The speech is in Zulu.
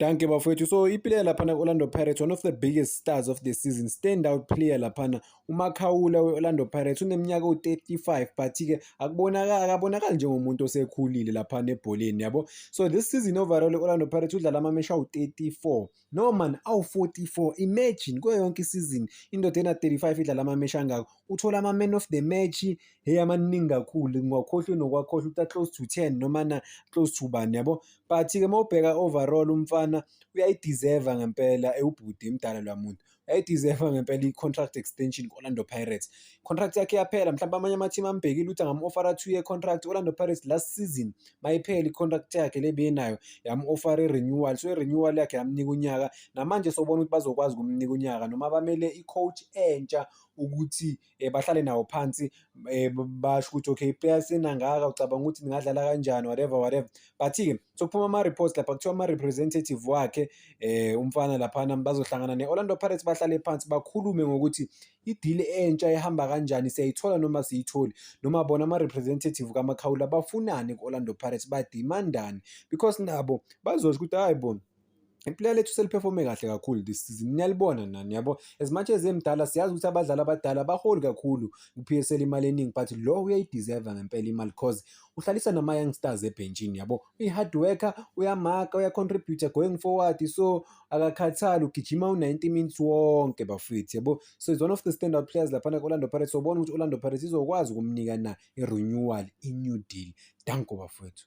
Danke bafowethu. So iplayer laphana ku-Orlando Pirates, one of the biggest stars of the season, standout player laphana, uMakhawula we-Orlando Pirates uneminyaka ewu-35, but-ke akabonakali njengomuntu osekhulile laphana ebholeni yabo. So this season overall i-Orlando Pirates udlala amameshi awu-34, no man, awu-44. Imagine kuyo yonke isizini indoda ena-35 idlala amameshi angako, uthola ama-man of the match, hey amaningi kakhulu, ngingakhohlwe nokwakhohlwa ukuthi close to 10 noma na close to bani yabo. But-ke mawubheka overall umfana uyayideserve ngempela, ubhuti imdala lwamuntu uyayideserve ngempela i-contract extension ku-Orlando Pirates. Contract yakhe yaphela, mhlawumbe amanye ama-team ambhekile ukuthi angam-offer 2-year contract. Orlando Pirates last season mayiphela i-contract yakhe lebenayo yam-offer i-renewal, so i-renewal yakhe yamnika unyaka, namanje sobona ukuthi bazokwazi ukumnika unyaka noma bamele i-coach entsha ukuthi bahlale nawo phansi, basho ukuthi okay player senangaka ucabanga ukuthi ningadlala kanjani, whatever. But-ke sokuphuma ama-reports lapha kuthiwa ama-representative wakhe umfana laphana bazohlangana ne-Orlando Pirates, bahlale phansi bakhulume ngokuthi i-deal entsha ehamba kanjani, siyayithola noma siyitholi, noma bona ama-representative kaMakhawula bafunani ku-Orlando Pirates, badimandani, because nabo bazosho ukuthi hayi bona iplayer lethu seliperforme kahle kakhulu this season, niyalibona nani yabo. As much as emdala siyazi ukuthi abadlali abadala baholi kakhulu ku-P_S_L imali eningi, but lo uyayideserve ngempela imali cause uhlalisa nama-youngsters ebhenjini yabo. Uyi-hard worker, uyamaka, uyacontribute going forward, so akakhathali, ugijima u-90 minutes wonke bafowethu yabo. So it's one of the standout players laphana ku-Orlando Pirates. Sobona ukuthi Orlando Pirates izokwazi ukumnika na i-renewal, i-new deal. Danko bafowethu.